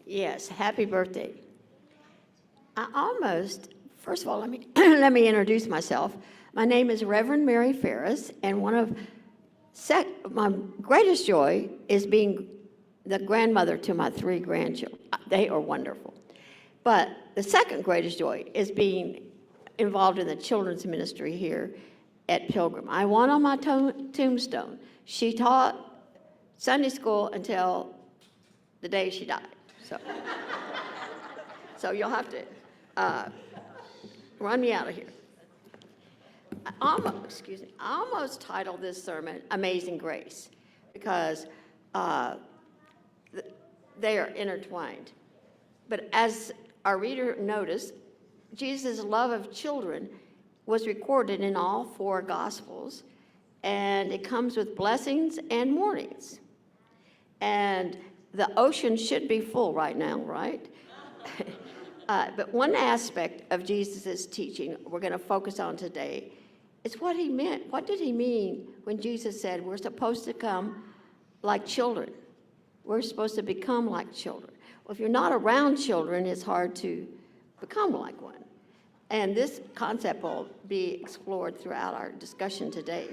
Yes, happy birthday. First of all, let me let me introduce myself. My name is Reverend Mary Ferris, and my greatest joy is being the grandmother to my 3 grandchildren. They are wonderful. But the second greatest joy is being involved in the children's ministry here at Pilgrim. I want on my tombstone, she taught Sunday school until the day she died. So you'll have to run me out of here. I almost titled this sermon Amazing Grace because they are intertwined. But as our reader noticed, Jesus' love of children was recorded in all 4 Gospels, and it comes with blessings and warnings. And the ocean should be full right now, right? But one aspect of Jesus' teaching we're going to focus on today is what he meant. What did he mean when Jesus said we're supposed to come like children? We're supposed to become like children. Well, if you're not around children, it's hard to become like one. And this concept will be explored throughout our discussion today.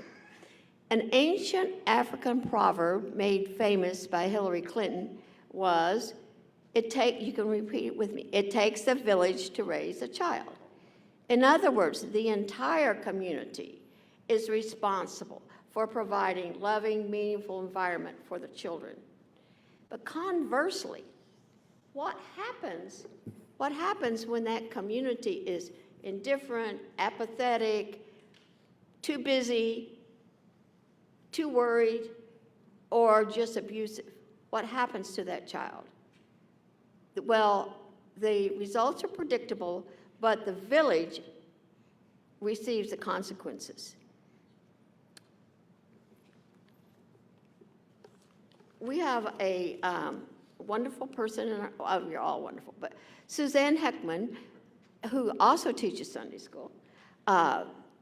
An ancient African proverb made famous by Hillary Clinton was, you can repeat it with me, it takes a village to raise a child. In other words, the entire community is responsible for providing loving, meaningful environment for the children. But conversely, what happens when that community is indifferent, apathetic, too busy, too worried, or just abusive? What happens to that child? Well, the results are predictable, but the village receives the consequences. We have a wonderful person, you're all wonderful, but Suzanne Heckman, who also teaches Sunday school,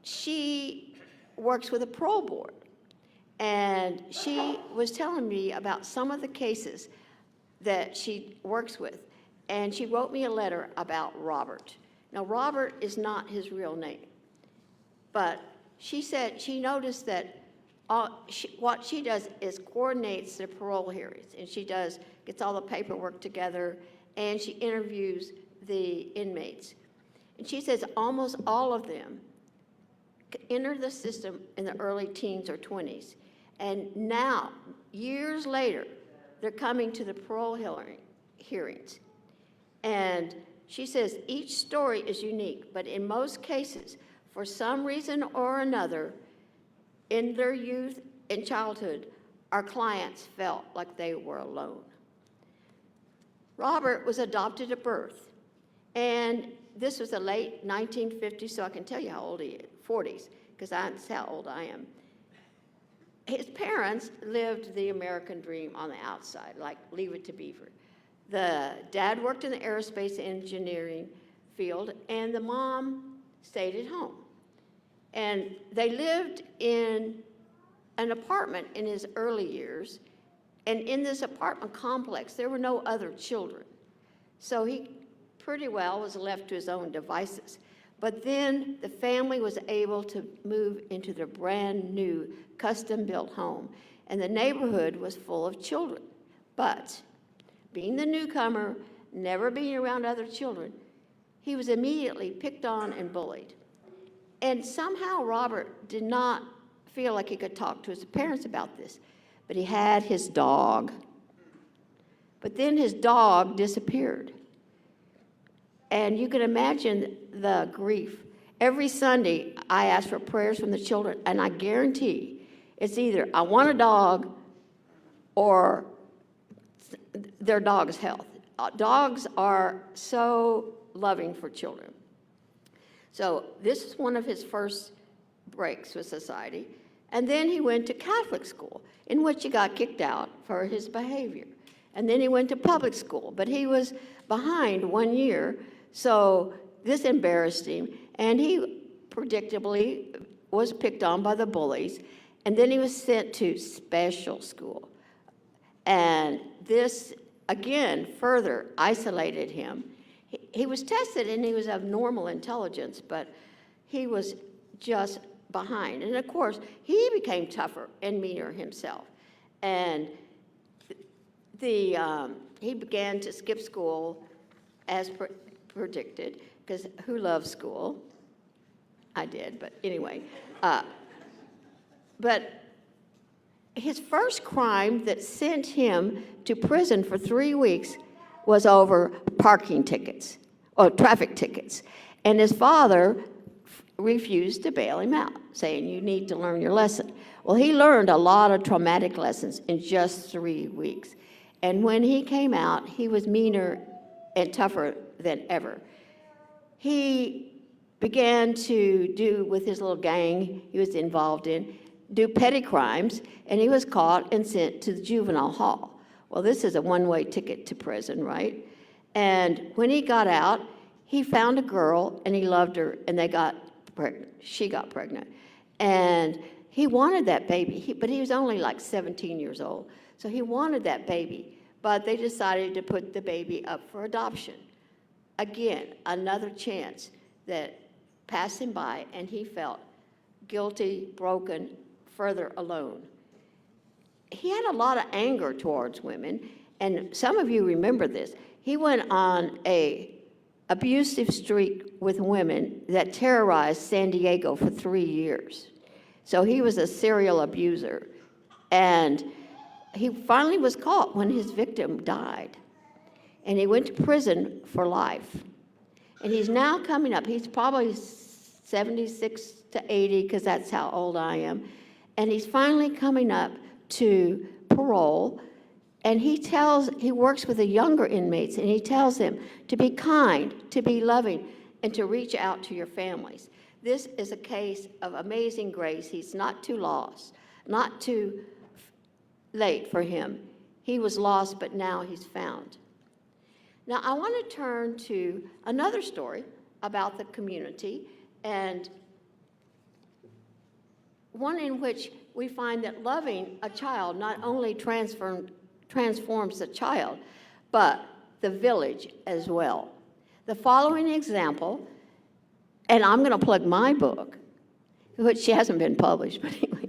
she works with a parole board. And she was telling me about some of the cases that she works with. And she wrote me a letter about Robert. Now, Robert is not his real name. But she said she noticed that what she does is coordinates the parole hearings. And she gets all the paperwork together, and she interviews the inmates. And she says almost all of them enter the system in the early teens or 20s. And now, years later, they're coming to the parole hearings. And she says each story is unique, but in most cases, for some reason or another, in their youth and childhood, our clients felt like they were alone. Robert was adopted at birth, and this was the late 1950s, so I can tell you how old he is, 40s, because that's how old I am. His parents lived the American dream on the outside, like Leave It to Beaver. The dad worked in the aerospace engineering field, and the mom stayed at home. And they lived in an apartment in his early years, and in this apartment complex, there were no other children. So he pretty well was left to his own devices. But then the family was able to move into their brand new custom-built home, and the neighborhood was full of children. But being the newcomer, never being around other children, he was immediately picked on and bullied. And somehow Robert did not feel like he could talk to his parents about this, but he had his dog. But then his dog disappeared. And you can imagine the grief. Every Sunday, I ask for prayers from the children, and I guarantee it's either I want a dog or their dog's health. Dogs are so loving for children. So this is one of his first breaks with society. And then he went to Catholic school, in which he got kicked out for his behavior. And then he went to public school, but he was behind 1 year, so this embarrassed him. And he predictably was picked on by the bullies. And then he was sent to special school. And this again further isolated him. He was tested and he was of normal intelligence, but he was just behind. And of course, he became tougher and meaner himself. And he began to skip school as predicted, because who loves school? I did, but anyway. But his first crime that sent him to prison for 3 weeks was over parking tickets, or traffic tickets. And his father refused to bail him out, saying, you need to learn your lesson. Well, he learned a lot of traumatic lessons in just 3 weeks. And when he came out, he was meaner and tougher than ever. He began to do, with his little gang he was involved in, do petty crimes, and he was caught and sent to the juvenile hall. Well, this is a one-way ticket to prison, right? And when he got out, he found a girl, and he loved her, and they got pregnant. She got pregnant. And he wanted that baby, but he was only like 17 years old. So he wanted that baby, but they decided to put the baby up for adoption. Again, another chance that passed him by, and he felt guilty, broken, further alone. He had a lot of anger towards women, and some of you remember this. He went on a abusive streak with women that terrorized San Diego for 3 years. So he was a serial abuser, and he finally was caught when his victim died, and he went to prison for life. And he's now coming up, he's probably 76 to 80, because that's how old I am, and he's finally coming up to parole, and he works with the younger inmates, and he tells them to be kind, to be loving, and to reach out to your families. This is a case of amazing grace. He's not too lost, not too late for him. He was lost, but now he's found. Now, I want to turn to another story about the community, and one in which we find that loving a child not only transforms the child, but the village as well. The following example, and I'm going to plug my book, which hasn't been published, but anyway,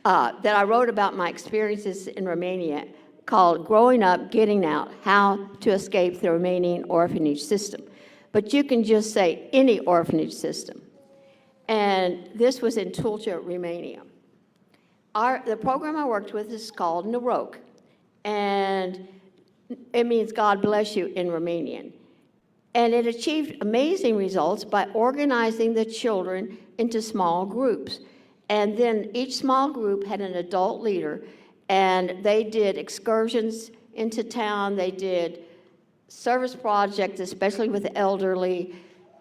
that I wrote about my experiences in Romania, called Growing Up, Getting Out, How to Escape the Romanian Orphanage System. But you can just say any orphanage system. And this was in Tulcea, Romania. The program I worked with is called Noroc, and it means God bless you in Romanian. And it achieved amazing results by organizing the children into small groups. And then each small group had an adult leader, and they did excursions into town. They did service projects, especially with the elderly.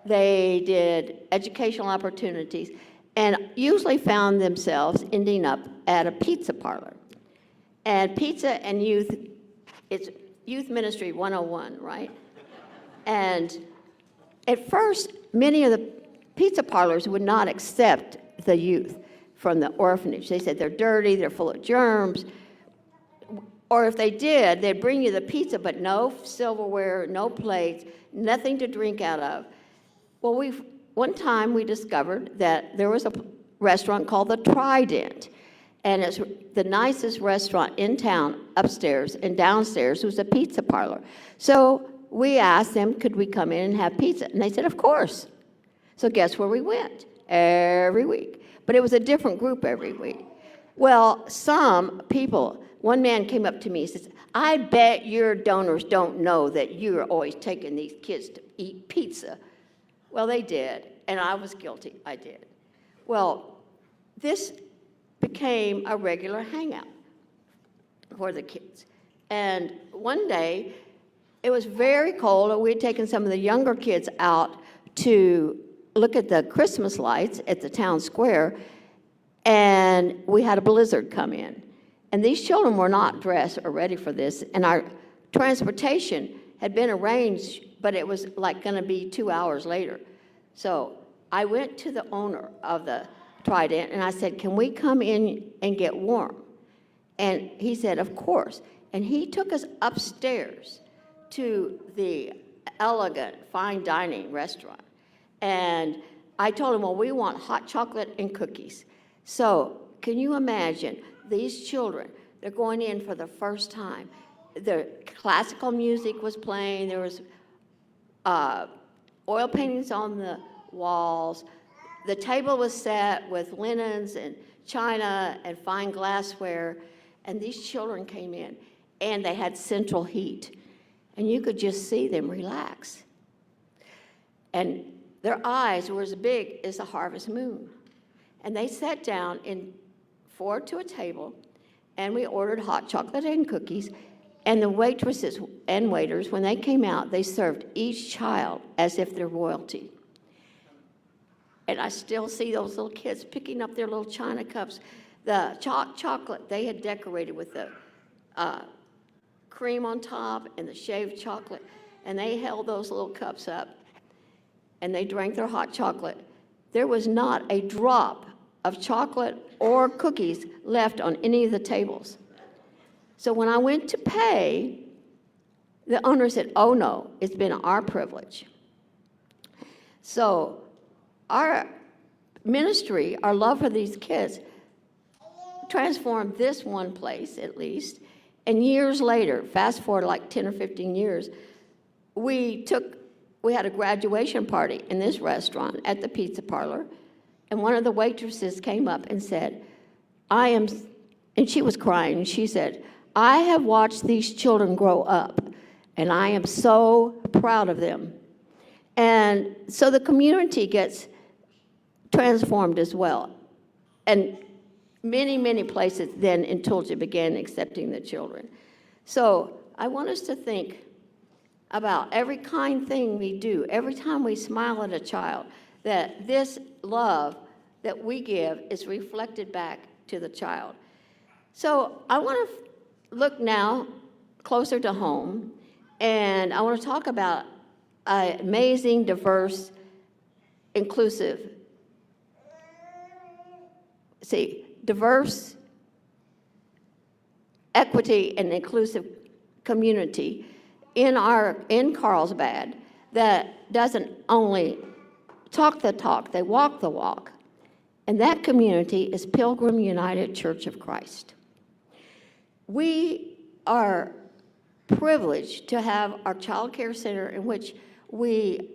They did educational opportunities, and usually found themselves ending up at a pizza parlor. And pizza and youth, it's youth ministry 101, right? And at first, many of the pizza parlors would not accept the youth from the orphanage. They said they're dirty, they're full of germs. Or if they did, they'd bring you the pizza, but no silverware, no plates, nothing to drink out of. Well, one time we discovered that there was a restaurant called the Trident, and it's the nicest restaurant in town. Upstairs and downstairs was a pizza parlor. So we asked them, could we come in and have pizza? And they said, of course. So guess where we went? Every week. But it was a different group every week. Well, some people, one man came up to me and says, I bet your donors don't know that you're always taking these kids to eat pizza. Well, they did, and I was guilty. I did. Well, this became a regular hangout for the kids. And one day, it was very cold, and we had taken some of the younger kids out to look at the Christmas lights at the town square, and we had a blizzard come in. And these children were not dressed or ready for this, and our transportation had been arranged, but it was like going to be 2 hours later. So I went to the owner of the Trident, and I said, can we come in and get warm? And he said, of course. And he took us upstairs to the elegant fine dining restaurant. And I told him, well, we want hot chocolate and cookies. So can you imagine these children, they're going in for the first time. The classical music was playing. There was oil paintings on the walls. The table was set with linens and china and fine glassware. And these children came in, and they had central heat. And you could just see them relax. And their eyes were as big as the harvest moon. And they sat down in four to a table, and we ordered hot chocolate and cookies. And the waitresses and waiters, when they came out, they served each child as if they're royalty. And I still see those little kids picking up their little china cups. The chocolate they had decorated with the cream on top and the shaved chocolate. And they held those little cups up, and they drank their hot chocolate. There was not a drop of chocolate or cookies left on any of the tables. So when I went to pay, the owner said, oh no, it's been our privilege. So our ministry, our love for these kids, transformed this one place at least. And years later, fast forward like 10 or 15 years, we had a graduation party in this restaurant at the pizza parlor. And one of the waitresses came up and said, and she was crying, and she said, I have watched these children grow up, and I am so proud of them. And so the community gets transformed as well. And many, many places then in Tulsa began accepting the children. So I want us to think about every kind thing we do, every time we smile at a child, that this love that we give is reflected back to the child. So I want to look now closer to home, and I want to talk about an amazing, diverse, inclusive, diverse, equity, and inclusive community in Carlsbad that doesn't only talk the talk, they walk the walk. And that community is Pilgrim United Church of Christ. We are privileged to have our child care center in which we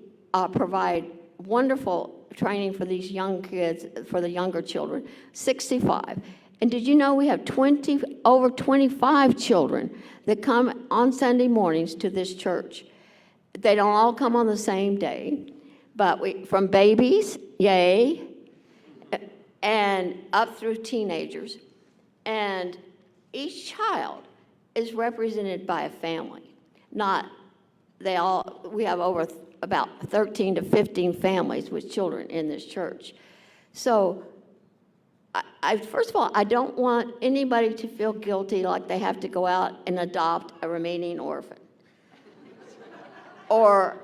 provide wonderful training for these young kids, for the younger children, 65. And did you know we have over 25 children that come on Sunday mornings to this church? They don't all come on the same day, but from babies, yay, and up through teenagers. And each child is represented by a family. We have over about 13 to 15 families with children in this church. So first of all, I don't want anybody to feel guilty like they have to go out and adopt a remaining orphan or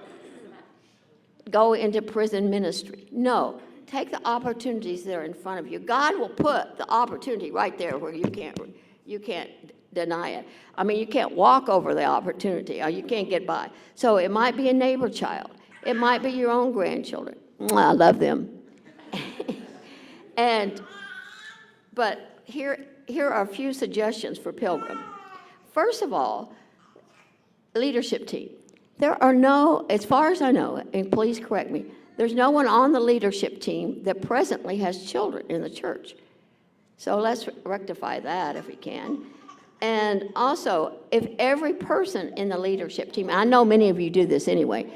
go into prison ministry. No, take the opportunities that are in front of you. God will put the opportunity right there where you can't deny it. I mean, you can't walk over the opportunity, or you can't get by. So it might be a neighbor child. It might be your own grandchildren. I love them. But here are a few suggestions for Pilgrim. First of all, leadership team. There are no, as far as I know, and please correct me, there's no one on the leadership team that presently has children in the church. So let's rectify that if we can. And also, if every person in the leadership team, I know many of you do this anyway,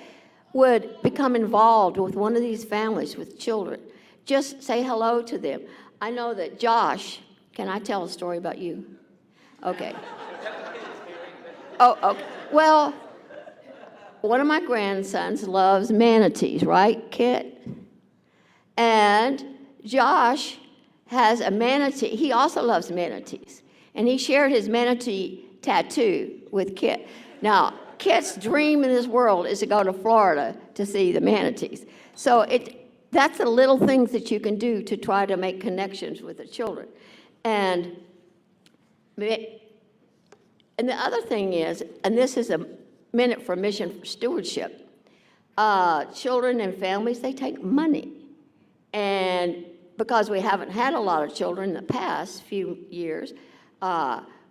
would become involved with one of these families with children, just say hello to them. I know that Josh, can I tell a story about you? Okay. Oh, okay. Well, one of my grandsons loves manatees, right, Kit? And Josh has a manatee. He also loves manatees. And he shared his manatee tattoo with Kit. Now, Kit's dream in this world is to go to Florida to see the manatees. So that's the little things that you can do to try to make connections with the children. And And the other thing is, and this is a minute for mission for stewardship, children and families, they take money. And because we haven't had a lot of children in the past few years,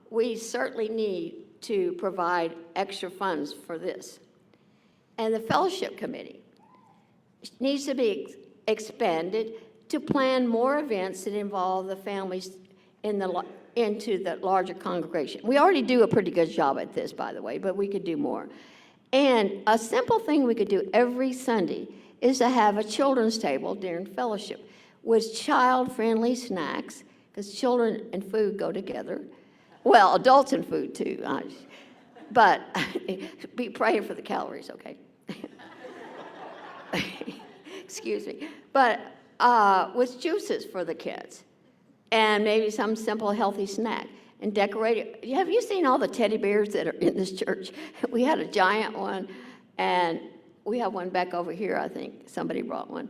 we certainly need to provide extra funds for this. And the fellowship committee needs to be expanded to plan more events that involve the families into the larger congregation. We already do a pretty good job at this, by the way, but we could do more. And a simple thing we could do every Sunday is to have a children's table during fellowship with child-friendly snacks, because children and food go together. Well, adults and food too. But be praying for the calories, okay? Excuse me. But with juices for the kids, and maybe some simple healthy snack, and decorate it. Have you seen all the teddy bears that are in this church? We had a giant one, and we have one back over here, I think. Somebody brought one.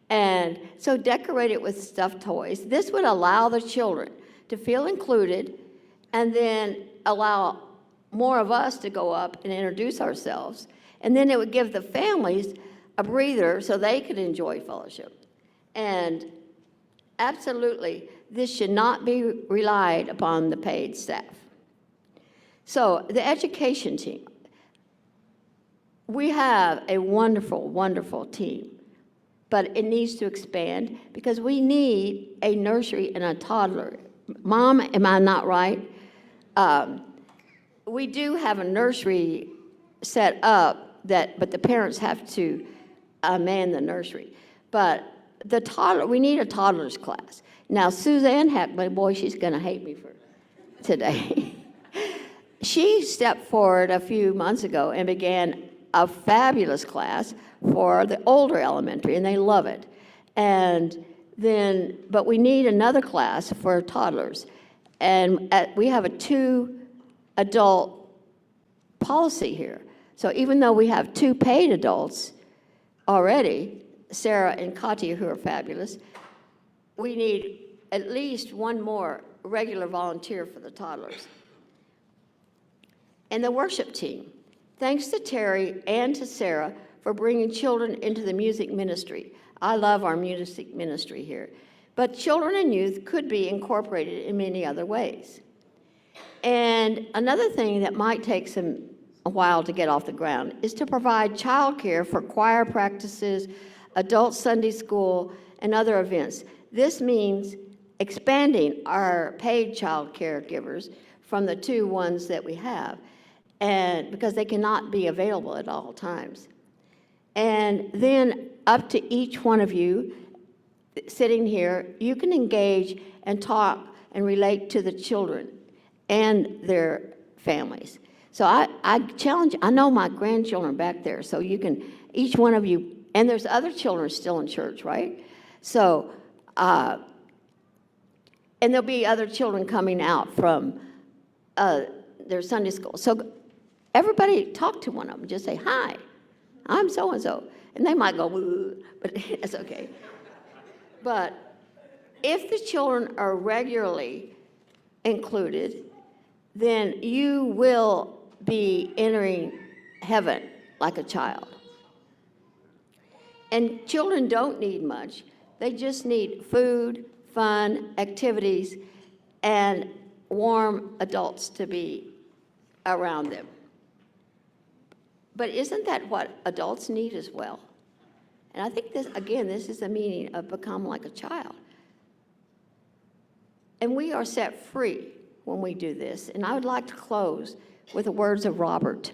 And so decorate it with stuffed toys. This would allow the children to feel included, and then allow more of us to go up and introduce ourselves. And then it would give the families a breather so they could enjoy fellowship. And absolutely, this should not be relied upon the paid staff. So the education team, we have a wonderful, wonderful team, but it needs to expand because we need a nursery and a toddler. Mom, am I not right? We do have a nursery set up, but the parents have to man the nursery. But the toddler, we need a toddler's class. Now, Suzanne Heckman, boy, she's going to hate me for today. She stepped forward a few months ago and began a fabulous class for the older elementary, and they love it. But we need another class for toddlers. And we have a 2-adult policy here. So even though we have 2 paid adults already, Sarah and Katya, who are fabulous, we need at least one more regular volunteer for the toddlers. And the worship team. Thanks to Terry and to Sarah for bringing children into the music ministry. I love our music ministry here. But children and youth could be incorporated in many other ways. And another thing that might take a while to get off the ground is to provide childcare for choir practices, adult Sunday school, and other events. This means expanding our paid child caregivers from the 2 ones that we have, and because they cannot be available at all times. And then up to each one of you sitting here, you can engage and talk and relate to the children and their families. So I challenge, I know my grandchildren back there, so you can, each one of you, and there's other children still in church, right? So, and there'll be other children coming out from their Sunday school. So everybody talk to one of them. Just say, hi, I'm so-and-so. And they might go, woo, but it's okay. But if the children are regularly included, then you will be entering heaven like a child. And children don't need much. They just need food, fun, activities, and warm adults to be around them. But isn't that what adults need as well? And I think this, again, this is the meaning of become like a child. And we are set free when we do this. And I would like to close with the words of Robert,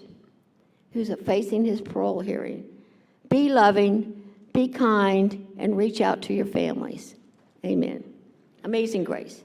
who's facing his parole hearing. Be loving, be kind, and reach out to your families. Amen. Amazing Grace.